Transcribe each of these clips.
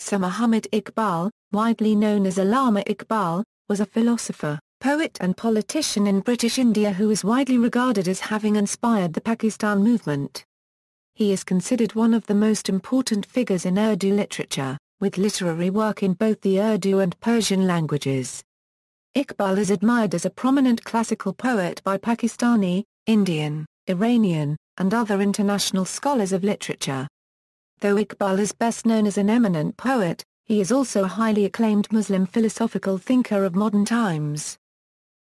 Sir Muhammad Iqbal, widely known as Allama Iqbal, was a philosopher, poet and politician in British India who is widely regarded as having inspired the Pakistan movement. He is considered one of the most important figures in Urdu literature, with literary work in both the Urdu and Persian languages. Iqbal is admired as a prominent classical poet by Pakistani, Indian, Iranian, and other international scholars of literature. Though Iqbal is best known as an eminent poet, he is also a highly acclaimed Muslim philosophical thinker of modern times.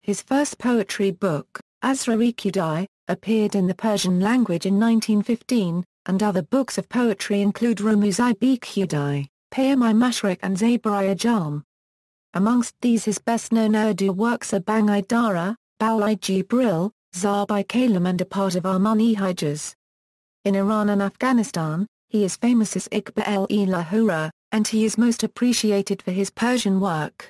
His first poetry book, Asrar-e-Khudi, appeared in the Persian language in 1915, and other books of poetry include Rumuz-i-Bekhudi, Payam-i-Mashriq and Zabur-i-Ajam. Amongst these his best-known Urdu works are Bang-i-Dara, Bal-i-Jibril, Zarb-i Kalim and a part of Armughan-e-Hijaz. In Iran and Afghanistan, he is famous as Iqbal-e Lāhorī, and he is most appreciated for his Persian work.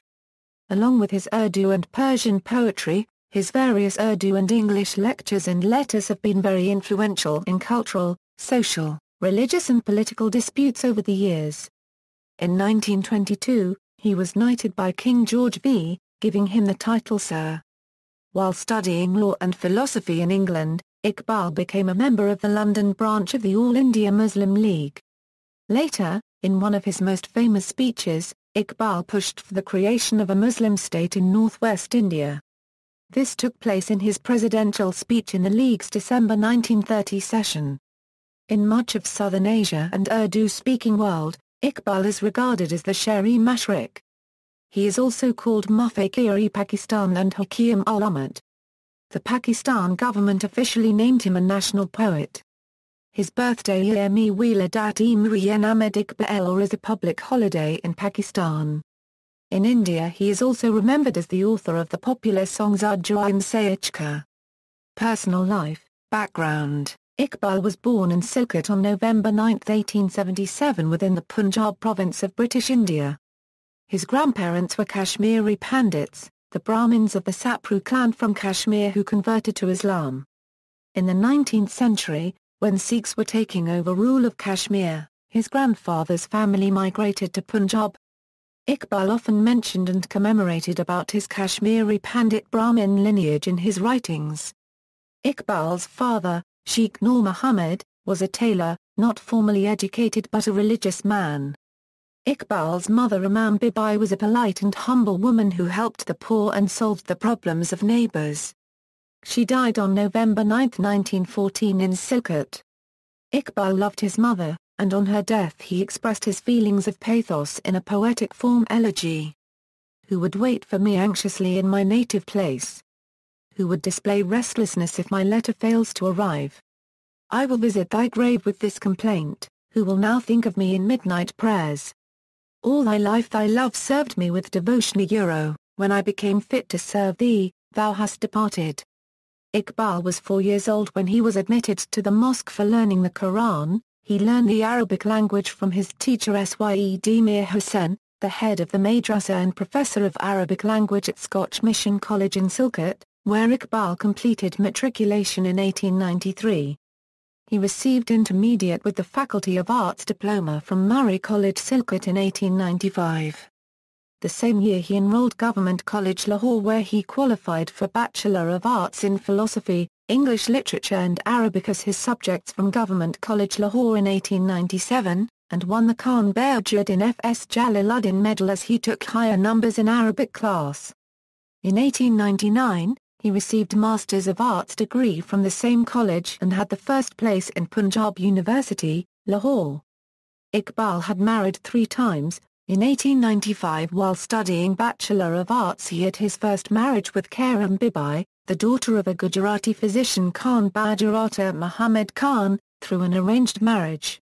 Along with his Urdu and Persian poetry, his various Urdu and English lectures and letters have been very influential in cultural, social, religious and political disputes over the years. In 1922, he was knighted by King George V, giving him the title Sir. While studying law and philosophy in England, Iqbal became a member of the London branch of the All India Muslim League. Later, in one of his most famous speeches, Iqbal pushed for the creation of a Muslim state in northwest India. This took place in his presidential speech in the League's December 1930 session. In much of southern Asia and Urdu-speaking world, Iqbal is regarded as the Shar-e-Mashriq. He is also called Mufakir-e-Pakistan and Hakim-ul-Ummah. The Pakistan government officially named him a national poet. His birthday year Wiladat-e Muhammad Iqbal is a public holiday in Pakistan. In India he is also remembered as the author of the popular song Zarb-i Kalim. Personal life, background. Iqbal was born in Silkut on November 9, 1877 within the Punjab province of British India. His grandparents were Kashmiri Pandits, the Brahmins of the Sapru clan from Kashmir who converted to Islam. In the 19th century, when Sikhs were taking over rule of Kashmir, his grandfather's family migrated to Punjab. Iqbal often mentioned and commemorated about his Kashmiri Pandit Brahmin lineage in his writings. Iqbal's father, Sheikh Nur Muhammad, was a tailor, not formally educated but a religious man. Iqbal's mother Imam Bibi was a polite and humble woman who helped the poor and solved the problems of neighbors. She died on November 9, 1914 in Silkut. Iqbal loved his mother, and on her death he expressed his feelings of pathos in a poetic form elegy. Who would wait for me anxiously in my native place? Who would display restlessness if my letter fails to arrive? I will visit thy grave with this complaint, who will now think of me in midnight prayers? All thy life thy love served me with devotion. When I became fit to serve thee, thou hast departed. Iqbal was 4 years old when he was admitted to the mosque for learning the Quran. He learned the Arabic language from his teacher Syed Mir Hussain, the head of the madrasa and professor of Arabic language at Scotch Mission College in Silkut, where Iqbal completed matriculation in 1893. He received intermediate with the Faculty of Arts diploma from Murray College Silkut in 1895. The same year he enrolled Government College Lahore where he qualified for Bachelor of Arts in Philosophy, English Literature and Arabic as his subjects from Government College Lahore in 1897, and won the Khan Bahajuddin F.S. Jalaluddin Medal as he took higher numbers in Arabic class. In 1899, he received Masters of Arts degree from the same college and had the first place in Punjab University, Lahore. Iqbal had married 3 times. In 1895 while studying Bachelor of Arts he had his first marriage with Karam Bibi, the daughter of a Gujarati physician Khan Bahadur Muhammad Khan, through an arranged marriage.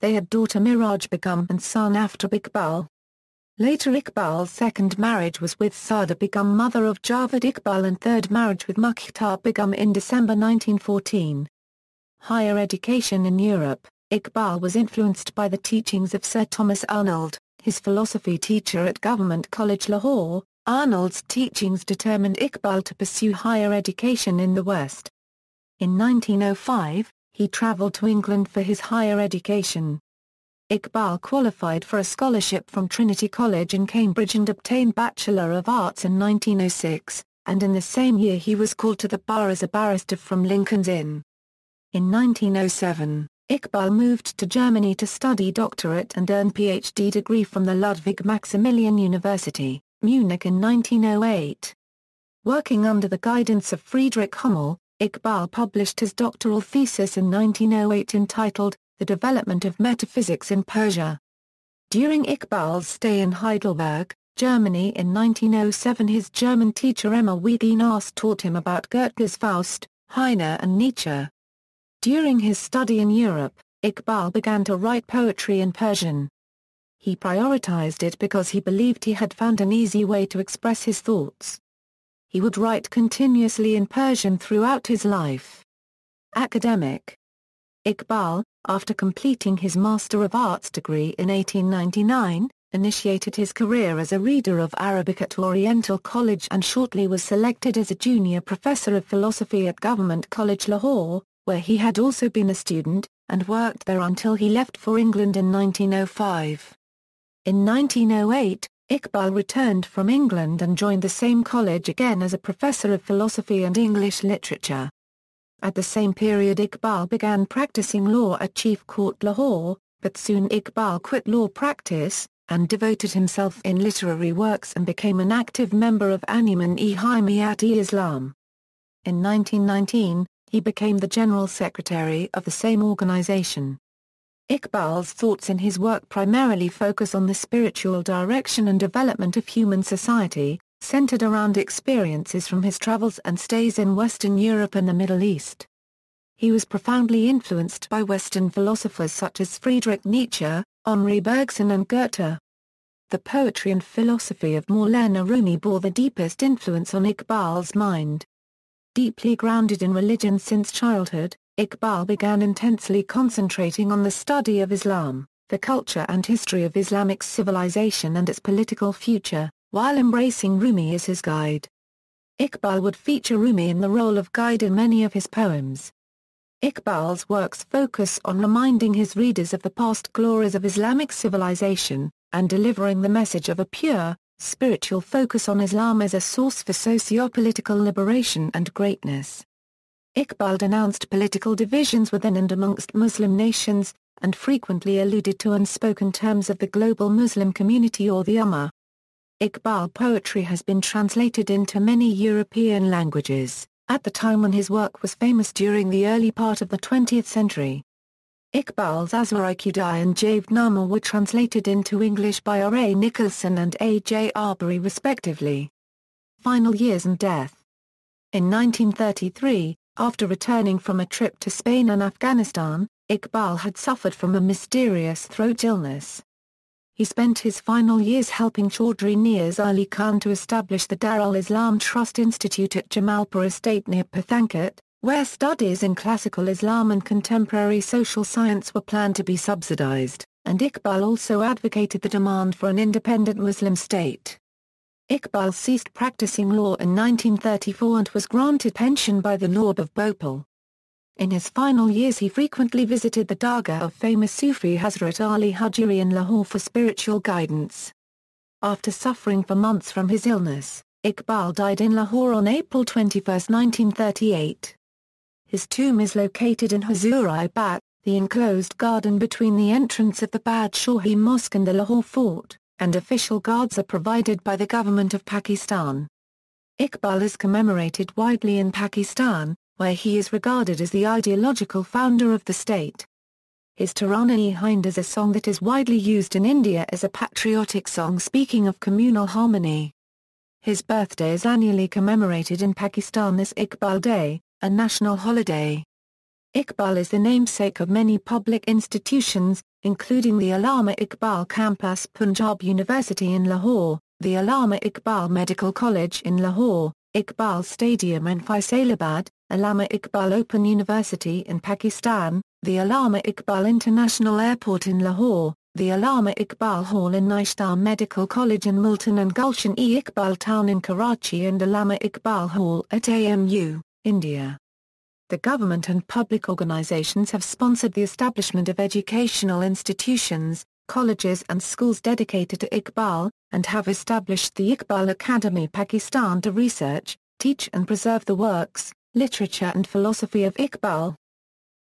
They had daughter Miraj Begum and son Aftab Iqbal. Later Iqbal's second marriage was with Sada Begum, mother of Javed Iqbal, and third marriage with Mukhtar Begum in December 1914. Higher education in Europe. Iqbal was influenced by the teachings of Sir Thomas Arnold, his philosophy teacher at Government College Lahore. Arnold's teachings determined Iqbal to pursue higher education in the West. In 1905, he travelled to England for his higher education. Iqbal qualified for a scholarship from Trinity College in Cambridge and obtained Bachelor of Arts in 1906, and in the same year he was called to the bar as a barrister from Lincoln's Inn. In 1907, Iqbal moved to Germany to study doctorate and earn PhD degree from the Ludwig Maximilian University, Munich in 1908. Working under the guidance of Friedrich Hummel, Iqbal published his doctoral thesis in 1908 entitled, The Development of Metaphysics in Persia. During Iqbal's stay in Heidelberg, Germany in 1907 his German teacher Emma Wegenas taught him about Goethe's Faust, Heine and Nietzsche. During his study in Europe, Iqbal began to write poetry in Persian. He prioritized it because he believed he had found an easy way to express his thoughts. He would write continuously in Persian throughout his life. Academic. Iqbal, after completing his Master of Arts degree in 1899, initiated his career as a reader of Arabic at Oriental College and shortly was selected as a junior professor of philosophy at Government College Lahore, where he had also been a student, and worked there until he left for England in 1905. In 1908, Iqbal returned from England and joined the same college again as a professor of philosophy and English literature. At the same period Iqbal began practicing law at Chief Court Lahore, but soon Iqbal quit law practice, and devoted himself in literary works and became an active member of Anjuman-e-Islam. In 1919, he became the General Secretary of the same organization. Iqbal's thoughts in his work primarily focus on the spiritual direction and development of human society, centered around experiences from his travels and stays in Western Europe and the Middle East. He was profoundly influenced by Western philosophers such as Friedrich Nietzsche, Henri Bergson and Goethe. The poetry and philosophy of Maulana Rumi bore the deepest influence on Iqbal's mind. Deeply grounded in religion since childhood, Iqbal began intensely concentrating on the study of Islam, the culture and history of Islamic civilization and its political future, while embracing Rumi as his guide. Iqbal would feature Rumi in the role of guide in many of his poems. Iqbal's works focus on reminding his readers of the past glories of Islamic civilization, and delivering the message of a pure, spiritual focus on Islam as a source for socio-political liberation and greatness. Iqbal denounced political divisions within and amongst Muslim nations, and frequently alluded to unspoken terms of the global Muslim community or the Ummah. Iqbal poetry has been translated into many European languages, at the time when his work was famous during the early part of the 20th century. Iqbal's Asrar-e-Khudi and Javnama were translated into English by R.A. Nicholson and A.J. Arbery respectively. Final years and death. In 1933, after returning from a trip to Spain and Afghanistan, Iqbal had suffered from a mysterious throat illness. He spent his final years helping Chaudhry Niaz Ali Khan to establish the Darul Islam Trust Institute at Jamalpur Estate near Pathankot, where studies in classical Islam and contemporary social science were planned to be subsidized, and Iqbal also advocated the demand for an independent Muslim state. Iqbal ceased practicing law in 1934 and was granted pension by the Nawab of Bhopal. In his final years he frequently visited the Dargah of famous Sufi Hazrat Ali Hujuri in Lahore for spiritual guidance. After suffering for months from his illness, Iqbal died in Lahore on April 21, 1938. His tomb is located in Huzur-i-Bagh, the enclosed garden between the entrance of the Badshahi Mosque and the Lahore Fort, and official guards are provided by the government of Pakistan. Iqbal is commemorated widely in Pakistan, where he is regarded as the ideological founder of the state. His Tarana-e-Hind is a song that is widely used in India as a patriotic song speaking of communal harmony. His birthday is annually commemorated in Pakistan as Iqbal Day, a national holiday. Iqbal is the namesake of many public institutions, including the Allama Iqbal Campus Punjab University in Lahore, the Allama Iqbal Medical College in Lahore, Iqbal Stadium in Faisalabad, Allama Iqbal Open University in Pakistan, the Allama Iqbal International Airport in Lahore, the Allama Iqbal Hall in Nishtar Medical College in Multan and Gulshan-e-Iqbal Town in Karachi and Allama Iqbal Hall at AMU, India. The government and public organizations have sponsored the establishment of educational institutions, colleges and schools dedicated to Iqbal, and have established the Iqbal Academy Pakistan to research, teach and preserve the works, literature and philosophy of Iqbal.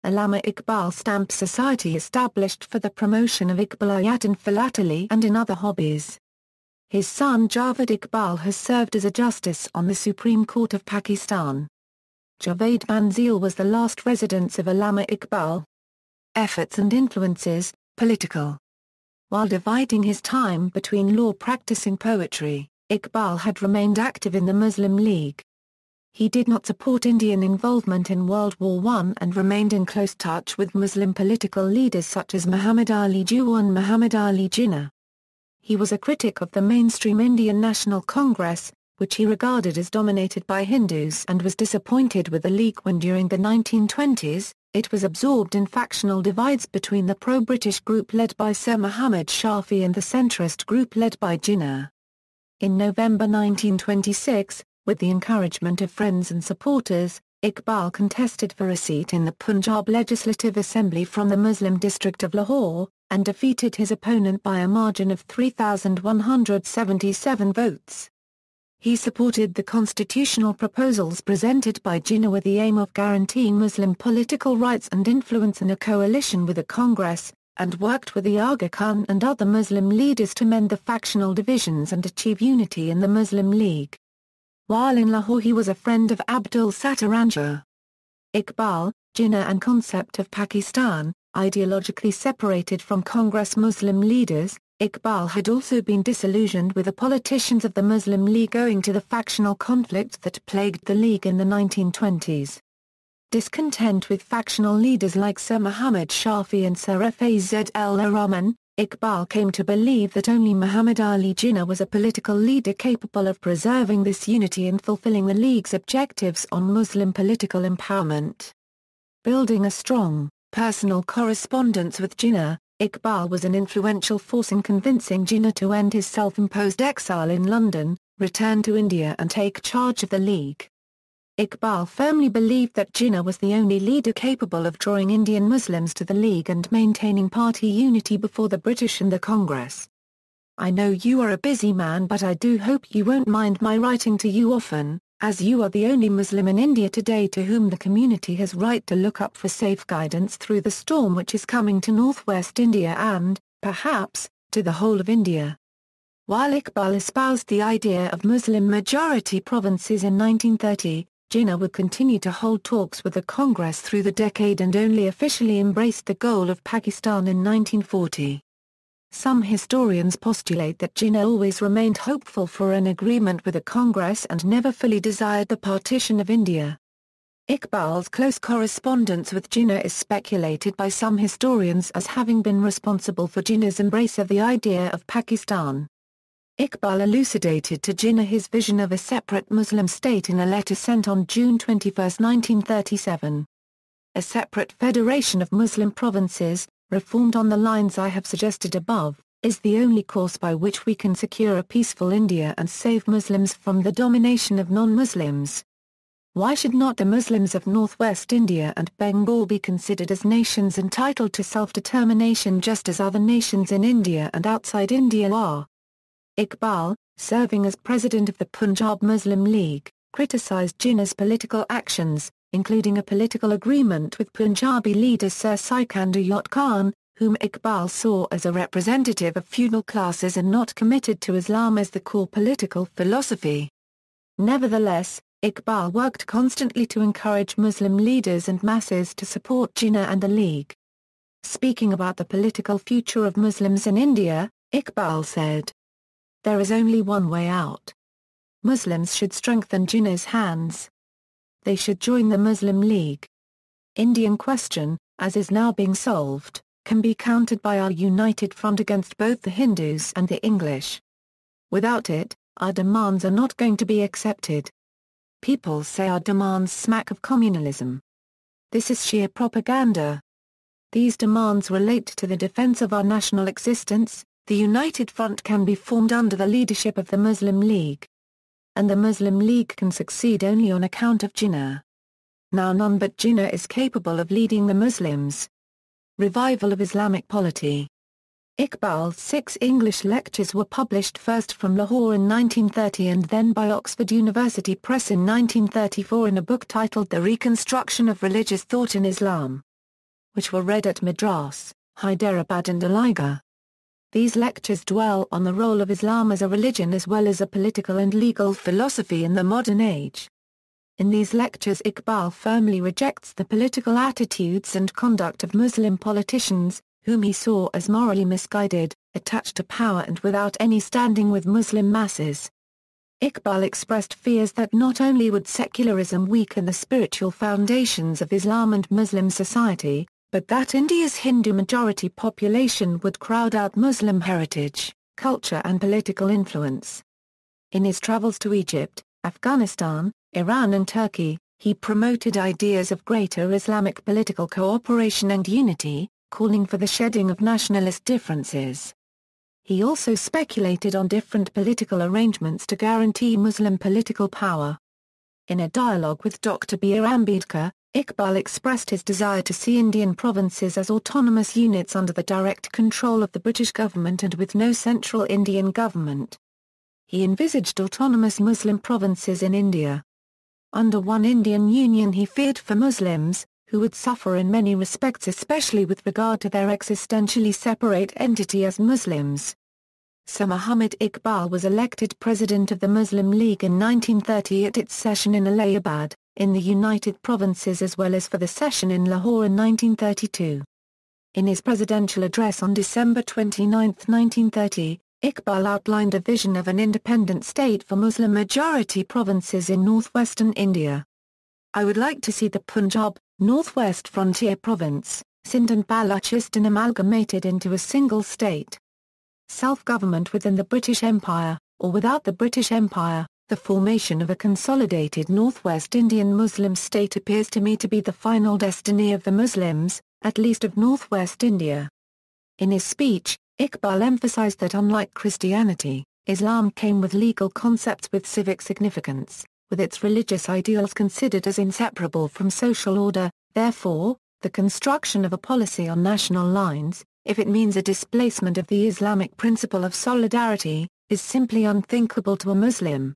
Allama Iqbal Stamp Society established for the promotion of Iqbaliyat in philately and in other hobbies. His son Javed Iqbal has served as a justice on the Supreme Court of Pakistan. Javed Manzil was the last residence of Allama Iqbal. Efforts and influences, political. While dividing his time between law practicing poetry, Iqbal had remained active in the Muslim League. He did not support Indian involvement in World War I and remained in close touch with Muslim political leaders such as Muhammad Ali Jinnah and Muhammad Ali Jinnah. He was a critic of the mainstream Indian National Congress, which he regarded as dominated by Hindus, and was disappointed with the League when during the 1920s, it was absorbed in factional divides between the pro-British group led by Sir Muhammad Shafi and the centrist group led by Jinnah. In November 1926, with the encouragement of friends and supporters, Iqbal contested for a seat in the Punjab Legislative Assembly from the Muslim district of Lahore, and defeated his opponent by a margin of 3,177 votes. He supported the constitutional proposals presented by Jinnah with the aim of guaranteeing Muslim political rights and influence in a coalition with the Congress, and worked with the Aga Khan and other Muslim leaders to mend the factional divisions and achieve unity in the Muslim League. While in Lahore he was a friend of Abdul Sattar Anjur. Iqbal, Jinnah and concept of Pakistan, ideologically separated from Congress Muslim leaders, Iqbal had also been disillusioned with the politicians of the Muslim League owing to the factional conflict that plagued the League in the 1920s. Discontent with factional leaders like Sir Muhammad Shafi and Sir Fazl-ur-Rahman, Iqbal came to believe that only Muhammad Ali Jinnah was a political leader capable of preserving this unity and fulfilling the League's objectives on Muslim political empowerment. Building a strong, personal correspondence with Jinnah, Iqbal was an influential force in convincing Jinnah to end his self-imposed exile in London, return to India and take charge of the League. Iqbal firmly believed that Jinnah was the only leader capable of drawing Indian Muslims to the League and maintaining party unity before the British and the Congress. "I know you are a busy man, but I do hope you won't mind my writing to you often, as you are the only Muslim in India today to whom the community has right to look up for safe guidance through the storm which is coming to northwest India and, perhaps, to the whole of India." While Iqbal espoused the idea of Muslim-majority provinces in 1930, Jinnah would continue to hold talks with the Congress through the decade and only officially embraced the goal of Pakistan in 1940. Some historians postulate that Jinnah always remained hopeful for an agreement with the Congress and never fully desired the partition of India. Iqbal's close correspondence with Jinnah is speculated by some historians as having been responsible for Jinnah's embrace of the idea of Pakistan. Iqbal elucidated to Jinnah his vision of a separate Muslim state in a letter sent on June 21, 1937. A separate federation of Muslim provinces, reformed on the lines I have suggested above, is the only course by which we can secure a peaceful India and save Muslims from the domination of non-Muslims. Why should not the Muslims of northwest India and Bengal be considered as nations entitled to self-determination just as other nations in India and outside India are? Iqbal, serving as president of the Punjab Muslim League, criticized Jinnah's political actions, including a political agreement with Punjabi leader Sir Sikandar Khan, whom Iqbal saw as a representative of feudal classes and not committed to Islam as the core political philosophy. Nevertheless, Iqbal worked constantly to encourage Muslim leaders and masses to support Jinnah and the League. Speaking about the political future of Muslims in India, Iqbal said, "There is only one way out. Muslims should strengthen Jinnah's hands. They should join the Muslim League. Indian question, as is now being solved, can be countered by our united front against both the Hindus and the English. Without it, our demands are not going to be accepted. People say our demands smack of communalism. This is sheer propaganda. These demands relate to the defense of our national existence. The united front can be formed under the leadership of the Muslim League. And the Muslim League can succeed only on account of Jinnah. now none but Jinnah is capable of leading the Muslims. Revival of Islamic polity. Iqbal's 6 English lectures were published first from Lahore in 1930 and then by Oxford University Press in 1934 in a book titled The Reconstruction of Religious Thought in Islam, which were read at Madras, Hyderabad and Aligarh. These lectures dwell on the role of Islam as a religion as well as a political and legal philosophy in the modern age. In these lectures Iqbal firmly rejects the political attitudes and conduct of Muslim politicians, whom he saw as morally misguided, attached to power and without any standing with Muslim masses. Iqbal expressed fears that not only would secularism weaken the spiritual foundations of Islam and Muslim society, but that India's Hindu majority population would crowd out Muslim heritage, culture and political influence. In his travels to Egypt, Afghanistan, Iran and Turkey, he promoted ideas of greater Islamic political cooperation and unity, calling for the shedding of nationalist differences. He also speculated on different political arrangements to guarantee Muslim political power. In a dialogue with Dr. B.R. Ambedkar, Iqbal expressed his desire to see Indian provinces as autonomous units under the direct control of the British government and with no central Indian government. He envisaged autonomous Muslim provinces in India. Under one Indian union he feared for Muslims, who would suffer in many respects especially with regard to their existentially separate entity as Muslims. Sir Muhammad Iqbal was elected President of the Muslim League in 1930 at its session in Allahabad, in the United Provinces as well as for the session in Lahore in 1932. In his presidential address on December 29, 1930, Iqbal outlined a vision of an independent state for Muslim-majority provinces in northwestern India. I would like to see the Punjab, Northwest Frontier Province, Sindh and Balochistan amalgamated into a single state. Self-government within the British Empire, or without the British Empire, the formation of a consolidated Northwest Indian Muslim state appears to me to be the final destiny of the Muslims, at least of Northwest India. In his speech, Iqbal emphasized that unlike Christianity, Islam came with legal concepts with civic significance, with its religious ideals considered as inseparable from social order. Therefore, the construction of a policy on national lines, if it means a displacement of the Islamic principle of solidarity, is simply unthinkable to a Muslim.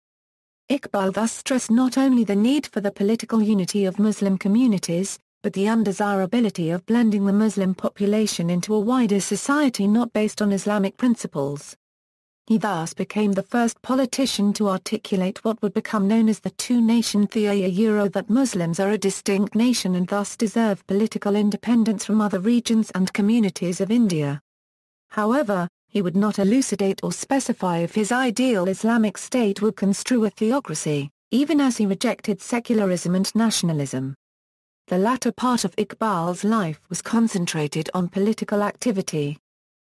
Iqbal thus stressed not only the need for the political unity of Muslim communities, but the undesirability of blending the Muslim population into a wider society not based on Islamic principles. He thus became the first politician to articulate what would become known as the two-nation theory, that Muslims are a distinct nation and thus deserve political independence from other regions and communities of India. However, he would not elucidate or specify if his ideal Islamic state would construe a theocracy, even as he rejected secularism and nationalism. The latter part of Iqbal's life was concentrated on political activity.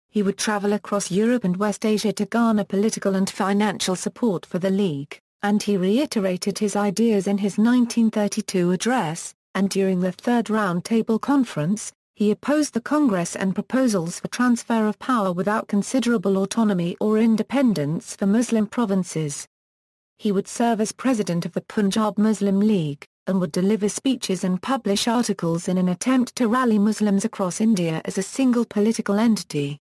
He would travel across Europe and West Asia to garner political and financial support for the League, and he reiterated his ideas in his 1932 address, and during the Third Round Table Conference, he opposed the Congress and proposals for transfer of power without considerable autonomy or independence for Muslim provinces. He would serve as president of the Punjab Muslim League, and would deliver speeches and publish articles in an attempt to rally Muslims across India as a single political entity.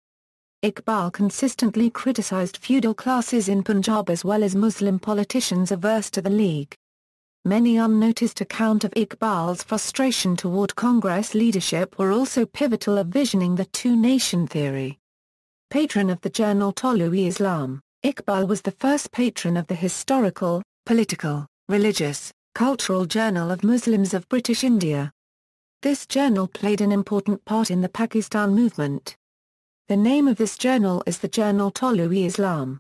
Iqbal consistently criticized feudal classes in Punjab as well as Muslim politicians averse to the League. Many unnoticed account of Iqbal's frustration toward Congress leadership were also pivotal of visioning the two-nation theory. Patron of the journal Tolu-i-Islam, Iqbal was the first patron of the historical, political, religious, cultural journal of Muslims of British India. This journal played an important part in the Pakistan movement. The name of this journal is the Journal Tolu-i-Islam.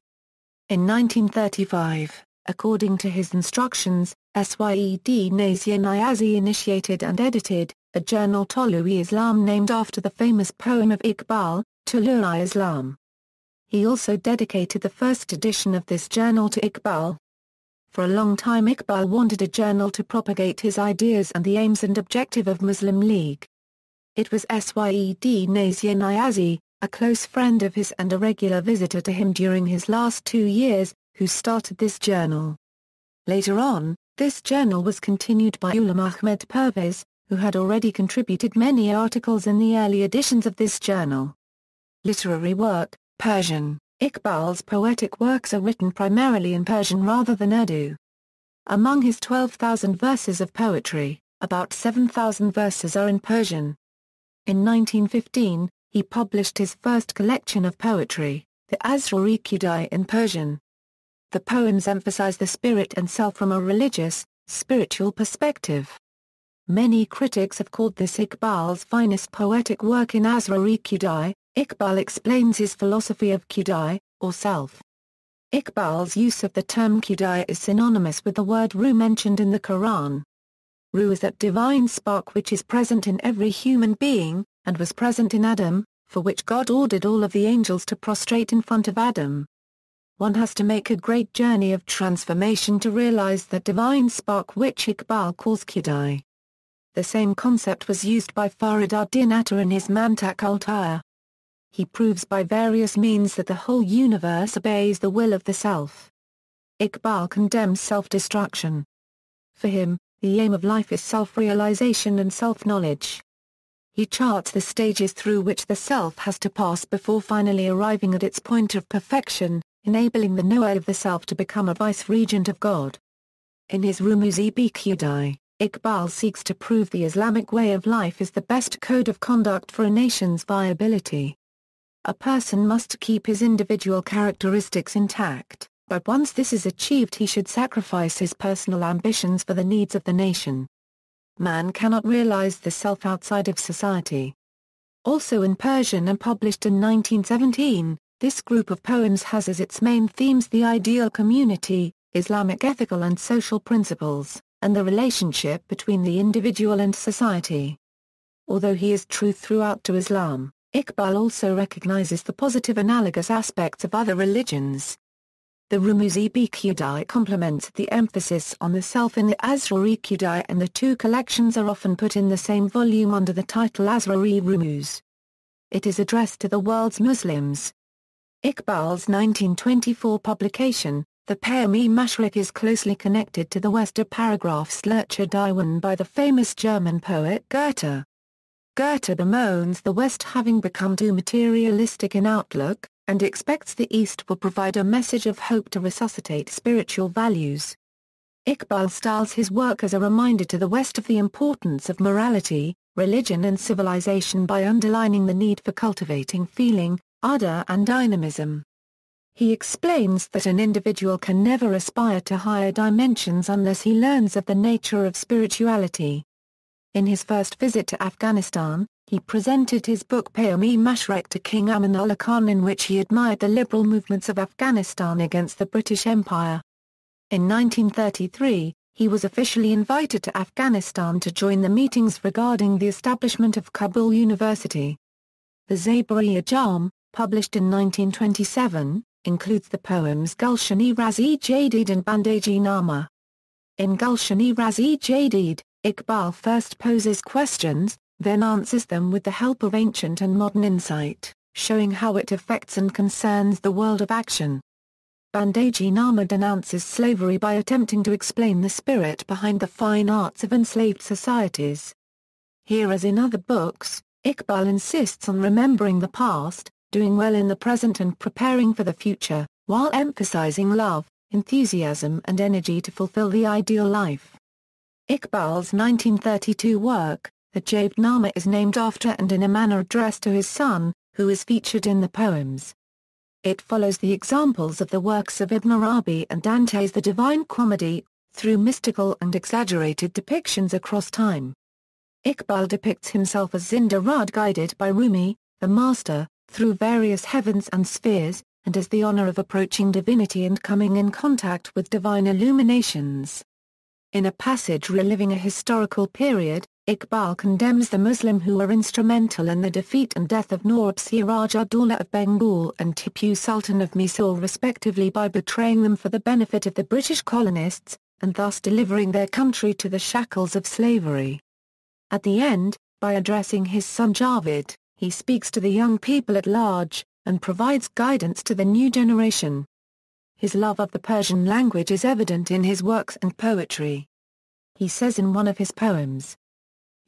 In 1935, according to his instructions, Syed Nazir Niazi initiated and edited a journal Tolu-i-Islam named after the famous poem of Iqbal, Tolu-i-Islam. He also dedicated the first edition of this journal to Iqbal. For a long time Iqbal wanted a journal to propagate his ideas and the aims and objective of Muslim League. It was Syed Nazir Niazi, a close friend of his and a regular visitor to him during his last 2 years, who started this journal. Later on, This journal was continued by Ghulam Ahmed Pervez, who had already contributed many articles in the early editions of this journal. Literary work, Persian. Iqbal's poetic works are written primarily in Persian rather than Urdu. Among his 12,000 verses of poetry, about 7,000 verses are in Persian. In 1915, he published his first collection of poetry, the Asrar-e-Khudi in Persian. The poems emphasize the spirit and self from a religious, spiritual perspective. Many critics have called this Iqbal's finest poetic work. In Asrar-e-Khudi, Iqbal explains his philosophy of Khudi, or self. Iqbal's use of the term Khudi is synonymous with the word Ruh mentioned in the Quran. Ruh is that divine spark which is present in every human being, and was present in Adam, for which God ordered all of the angels to prostrate in front of Adam. One has to make a great journey of transformation to realize that divine spark which Iqbal calls Khudi. The same concept was used by Farid ad-Din Attar in his Mantak ul-Taya. He proves by various means that the whole universe obeys the will of the self. Iqbal condemns self-destruction. For him, the aim of life is self-realization and self-knowledge. He charts the stages through which the self has to pass before finally arriving at its point of perfection, enabling the knower of the self to become a vice-regent of God. In his Rumuz-i-Bekhudi, Iqbal seeks to prove the Islamic way of life is the best code of conduct for a nation's viability. A person must keep his individual characteristics intact, but once this is achieved he should sacrifice his personal ambitions for the needs of the nation. Man cannot realize the self outside of society. Also in Persian and published in 1917, this group of poems has as its main themes the ideal community, Islamic ethical and social principles, and the relationship between the individual and society. Although he is true throughout to Islam, Iqbal also recognizes the positive analogous aspects of other religions. The Rumuz-i-Bekhudi complements the emphasis on the self in the Asrar-e-Khudi, and the two collections are often put in the same volume under the title Asrar-e-Rumuz. It is addressed to the world's Muslims. Iqbal's 1924 publication, the Payam-i-Mashriq, is closely connected to the Wester paragraphs Lerche Diwan by the famous German poet Goethe. Goethe bemoans the West having become too materialistic in outlook, and expects the East will provide a message of hope to resuscitate spiritual values. Iqbal styles his work as a reminder to the West of the importance of morality, religion and civilization by underlining the need for cultivating feeling, ardor and dynamism. He explains that an individual can never aspire to higher dimensions unless he learns of the nature of spirituality. In his first visit to Afghanistan, he presented his book Payam-i-Mashriq to King Amanullah Khan, in which he admired the liberal movements of Afghanistan against the British Empire. In 1933, he was officially invited to Afghanistan to join the meetings regarding the establishment of Kabul University. The Zabur-i-Ajam, published in 1927, includes the poems Gulshan-e-Raz-e-Jadid and Bandagi-Nama. In Gulshan-e-Raz-e-Jadid, Iqbal first poses questions, then answers them with the help of ancient and modern insight, showing how it affects and concerns the world of action. Bandagi-Nama denounces slavery by attempting to explain the spirit behind the fine arts of enslaved societies. Here as in other books, Iqbal insists on remembering the past, doing well in the present and preparing for the future, while emphasizing love, enthusiasm and energy to fulfill the ideal life. Iqbal's 1932 work, the Jawab-Nama, is named after and in a manner addressed to his son, who is featured in the poems. It follows the examples of the works of Ibn Arabi and Dante's The Divine Comedy, through mystical and exaggerated depictions across time. Iqbal depicts himself as Zindarad, guided by Rumi, the master, through various heavens and spheres, and has the honor of approaching divinity and coming in contact with divine illuminations. In a passage reliving a historical period, Iqbal condemns the Muslim who were instrumental in the defeat and death of Nawab Siraj-ud-Dawla of Bengal and Tipu Sultan of Mysore respectively by betraying them for the benefit of the British colonists, and thus delivering their country to the shackles of slavery. At the end, by addressing his son Javed, he speaks to the young people at large, and provides guidance to the new generation. His love of the Persian language is evident in his works and poetry. He says in one of his poems,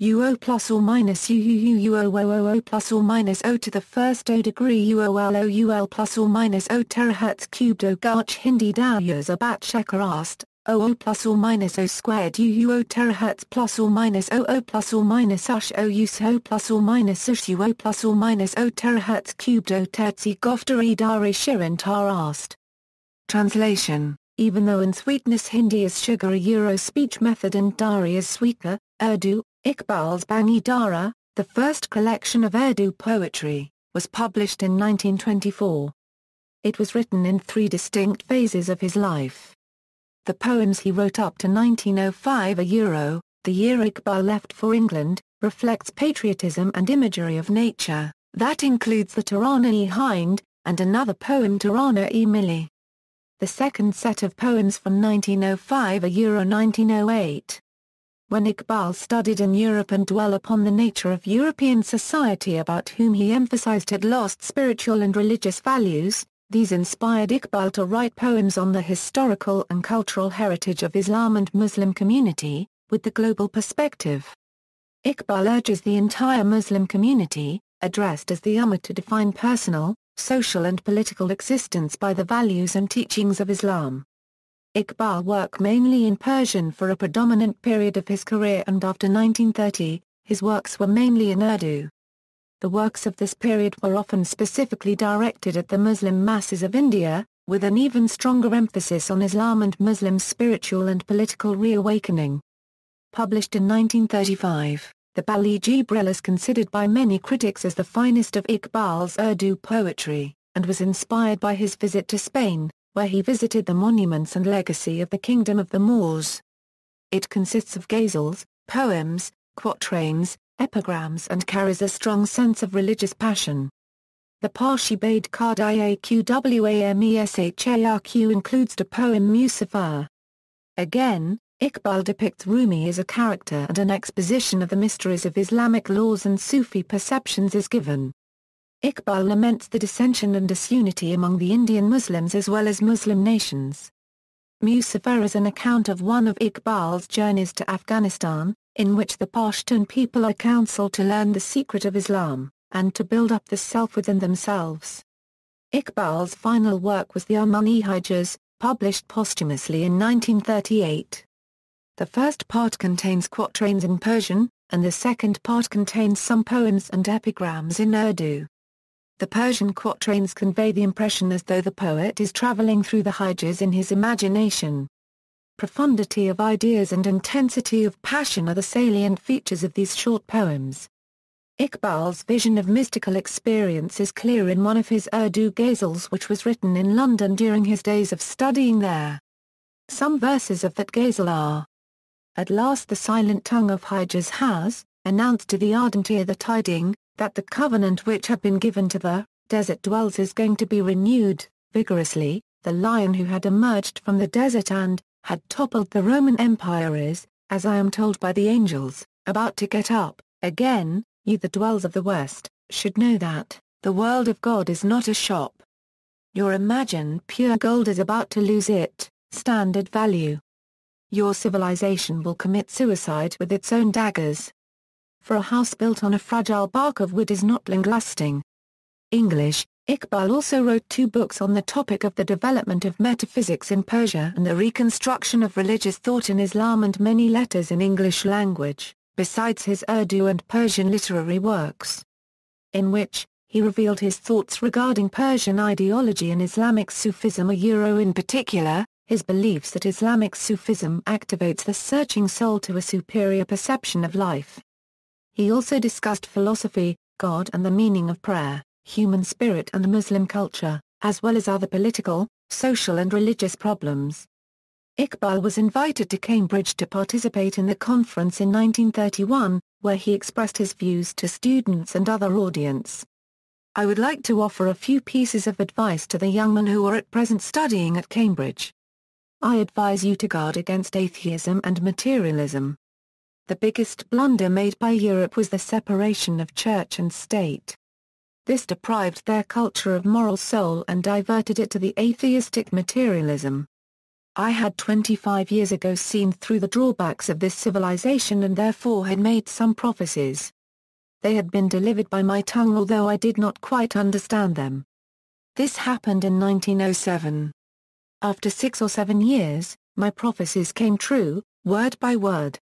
UO plus or minus UO plus or minus O to the first O degree UOL plus or minus O terahertz cubed O Garch Hindi Dawyas Abat Shekarast, O plus or minus O squared UO terahertz plus or minus O plus or minus Ush O use O plus or minus Ush UO plus or minus O terahertz cubed O tertzi Goftari Dari Shirin Tarast. Translation: even though in sweetness Hindi is sugar, a Euro speech method and Dari is sweeter, Urdu, Iqbal's Bang-i-Dara, the first collection of Urdu poetry, was published in 1924. It was written in 3 distinct phases of his life. The poems he wrote up to 1905, the year Iqbal left for England, reflects patriotism and imagery of nature. That includes the Tarana-e-Hind, and another poem Tarana-e-Milli. The second set of poems from 1905, 1908. When Iqbal studied in Europe and dwell upon the nature of European society about whom he emphasized had lost spiritual and religious values, these inspired Iqbal to write poems on the historical and cultural heritage of Islam and Muslim community, with the global perspective. Iqbal urges the entire Muslim community, addressed as the Ummah, to define personal, social and political existence by the values and teachings of Islam. Iqbal worked mainly in Persian for a predominant period of his career, and after 1930, his works were mainly in Urdu. The works of this period were often specifically directed at the Muslim masses of India, with an even stronger emphasis on Islam and Muslims' spiritual and political reawakening. Published in 1935, the Bal-i-Jibril is considered by many critics as the finest of Iqbal's Urdu poetry, and was inspired by his visit to Spain, where he visited the monuments and legacy of the Kingdom of the Moors. It consists of ghazals, poems, quatrains, epigrams, and carries a strong sense of religious passion. The Parshi Bade Qad Iaqwamesharq includes the poem Musaffar. Again, Iqbal depicts Rumi as a character, and an exposition of the mysteries of Islamic laws and Sufi perceptions is given. Iqbal laments the dissension and disunity among the Indian Muslims as well as Muslim nations. Musaffar is an account of one of Iqbal's journeys to Afghanistan, in which the Pashtun people are counseled to learn the secret of Islam, and to build up the self within themselves. Iqbal's final work was the Armughan-e-Hijaz, published posthumously in 1938. The first part contains quatrains in Persian, and the second part contains some poems and epigrams in Urdu. The Persian quatrains convey the impression as though the poet is traveling through the Hijaz in his imagination. Profundity of ideas and intensity of passion are the salient features of these short poems. Iqbal's vision of mystical experience is clear in one of his Urdu ghazals, which was written in London during his days of studying there. Some verses of that ghazal are: at last the silent tongue of Hijaz has announced to the ardent ear the tiding, that the covenant which had been given to the desert dwellers is going to be renewed. Vigorously, the lion who had emerged from the desert and had toppled the Roman Empire is, as I am told by the angels, about to get up again. You, the dwellers of the West, should know that the world of God is not a shop. Your imagined pure gold is about to lose its standard value. Your civilization will commit suicide with its own daggers. For a house built on a fragile bark of wood is not long-lasting. English. Iqbal also wrote 2 books on the topic of the development of metaphysics in Persia and the reconstruction of religious thought in Islam, and many letters in English language, besides his Urdu and Persian literary works, in which he revealed his thoughts regarding Persian ideology and Islamic Sufism, in particular, his beliefs that Islamic Sufism activates the searching soul to a superior perception of life. He also discussed philosophy, God and the meaning of prayer, human spirit and Muslim culture, as well as other political, social and religious problems. Iqbal was invited to Cambridge to participate in the conference in 1931, where he expressed his views to students and other audience. I would like to offer a few pieces of advice to the young men who are at present studying at Cambridge. I advise you to guard against atheism and materialism. The biggest blunder made by Europe was the separation of church and state. This deprived their culture of moral soul and diverted it to the atheistic materialism. I had 25 years ago seen through the drawbacks of this civilization and therefore had made some prophecies. They had been delivered by my tongue although I did not quite understand them. This happened in 1907. After 6 or 7 years, my prophecies came true, word by word.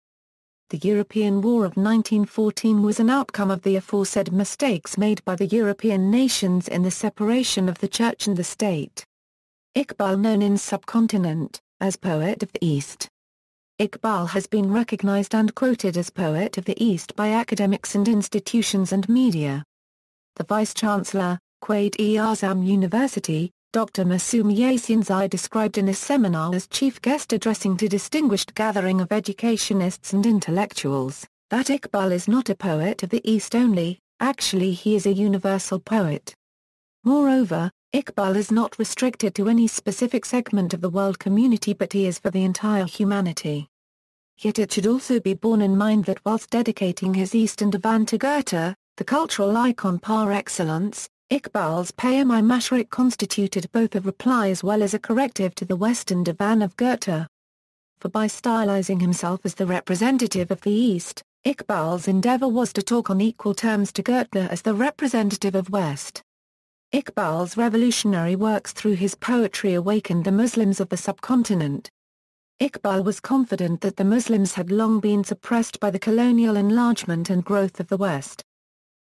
The European War of 1914 was an outcome of the aforesaid mistakes made by the European nations in the separation of the church and the state. Iqbal, known in subcontinent as Poet of the East. Iqbal has been recognized and quoted as Poet of the East by academics and institutions and media. The Vice-Chancellor, Quaid-e-Azam University, Dr. Masoom Yasinzai described in a seminar as chief guest addressing to distinguished gathering of educationists and intellectuals, that Iqbal is not a poet of the East only, actually he is a universal poet. Moreover, Iqbal is not restricted to any specific segment of the world community but he is for the entire humanity. Yet it should also be borne in mind that whilst dedicating his Eastern divan to Goethe, the cultural icon par excellence, Iqbal's Payam-i-Mashriq constituted both a reply as well as a corrective to the Western divan of Goethe. For by stylizing himself as the representative of the East, Iqbal's endeavor was to talk on equal terms to Goethe as the representative of West. Iqbal's revolutionary works through his poetry awakened the Muslims of the subcontinent. Iqbal was confident that the Muslims had long been suppressed by the colonial enlargement and growth of the West.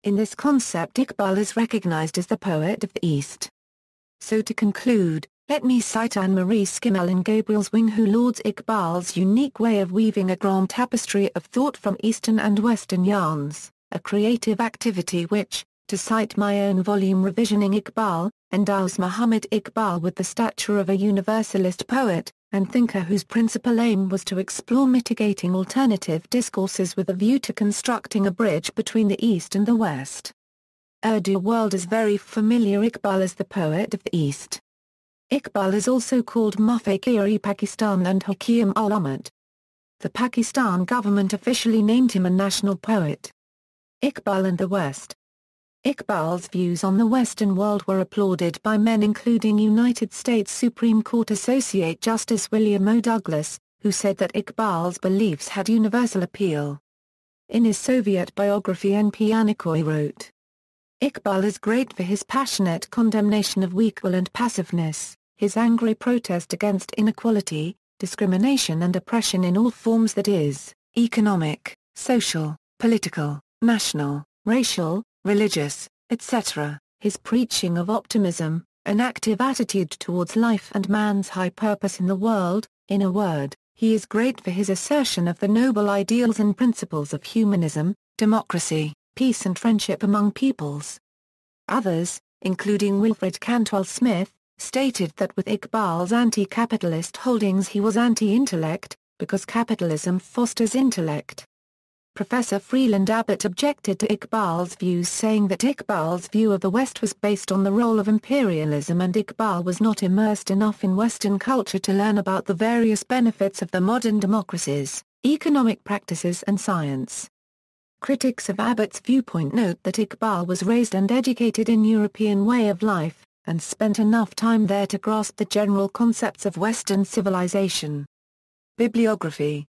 In this concept Iqbal is recognized as the poet of the East. So to conclude, let me cite Anne-Marie Schimmel in Gabriel's Wing who lauds Iqbal's unique way of weaving a grand tapestry of thought from Eastern and Western yarns, a creative activity which, to cite my own volume Revisioning Iqbal, endows Muhammad Iqbal with the stature of a universalist poet, and thinker whose principal aim was to explore mitigating alternative discourses with a view to constructing a bridge between the East and the West. Urdu world is very familiar Iqbal as the poet of the East. Iqbal is also called Mufakir-e-Pakistan and Hakim-ul-Ummah. The Pakistan government officially named him a national poet. Iqbal and the West. Iqbal's views on the Western world were applauded by men including United States Supreme Court Associate Justice William O. Douglas, who said that Iqbal's beliefs had universal appeal. In his Soviet biography N. P. Anikoy wrote, Iqbal is great for his passionate condemnation of weak will and passiveness, his angry protest against inequality, discrimination and oppression in all forms that is, economic, social, political, national, racial, religious, etc., his preaching of optimism, an active attitude towards life and man's high purpose in the world. In a word, he is great for his assertion of the noble ideals and principles of humanism, democracy, peace and friendship among peoples. Others, including Wilfred Cantwell Smith, stated that with Iqbal's anti-capitalist holdings he was anti-intellect, because capitalism fosters intellect. Professor Freeland Abbott objected to Iqbal's views saying that Iqbal's view of the West was based on the role of imperialism and Iqbal was not immersed enough in Western culture to learn about the various benefits of the modern democracies, economic practices and science. Critics of Abbott's viewpoint note that Iqbal was raised and educated in European way of life, and spent enough time there to grasp the general concepts of Western civilization. Bibliography.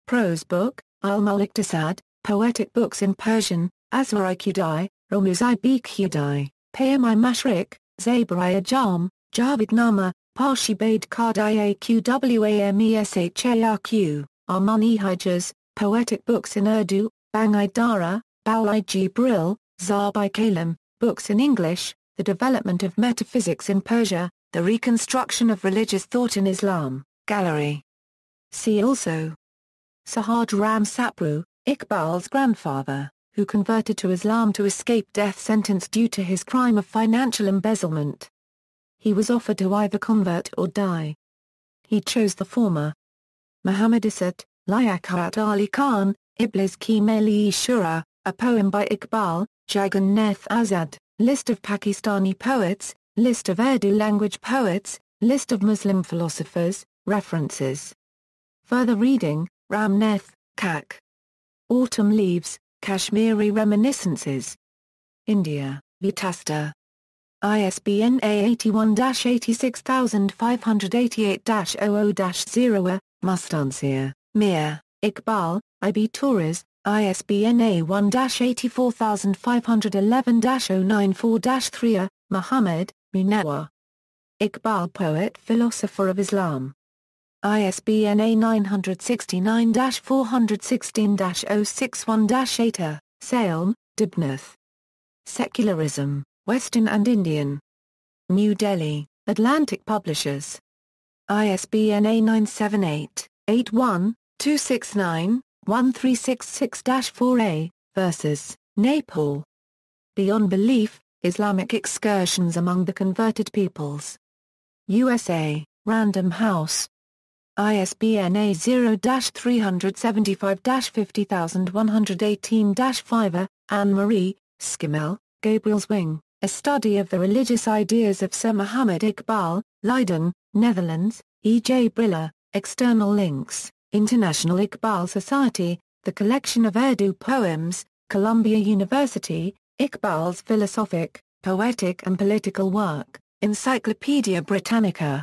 Prose book, Al-Muqtasad, Poetic Books in Persian, Asrar-e-Khudi, Rumuz-i-Bekhudi, Payam-i-Mashriq, Zabur-i-Ajam, Javidnama, Parshi-Bade Qard-i-Aqwamesharq, Armughan-e-Hijaz, Poetic Books in Urdu, Bang-i-Dara, Bal-i-Jibril, Zarb-i Kalim, Books in English, The Development of Metaphysics in Persia, The Reconstruction of Religious Thought in Islam, Gallery. See also Sahaj Ram Sapru, Iqbal's grandfather, who converted to Islam to escape death sentence due to his crime of financial embezzlement. He was offered to either convert or die. He chose the former. Muhammad Iqbal, Liaquat Ali Khan, Iblis Ki Meli Shura, a poem by Iqbal, Jaganneth Azad, List of Pakistani poets, List of Urdu language poets, List of Muslim philosophers, references. Further reading, Ramnath, Kak. Autumn Leaves, Kashmiri Reminiscences. India, Vitasta. ISBN A81-86588-00-0. Mustansir, Mir, Iqbal, I.B. Torres, ISBN A1-84511-094-3. Muhammad, Munawwar. Iqbal, poet philosopher of Islam. ISBN A969-416-061-8. Salem, Dibnath. Secularism, Western and Indian. New Delhi, Atlantic Publishers. ISBN A978-81-269-1366-4A. Versus, Nepal. Beyond Belief, Islamic Excursions Among the Converted Peoples. USA, Random House. ISBN A0-375-50118-5. Anne-Marie, Schimmel, Gabriel's Wing, A Study of the Religious Ideas of Sir Muhammad Iqbal, Leiden, Netherlands, E. J. Briller. External links, International Iqbal Society, The Collection of Urdu Poems, Columbia University, Iqbal's Philosophic, Poetic and Political Work, Encyclopædia Britannica.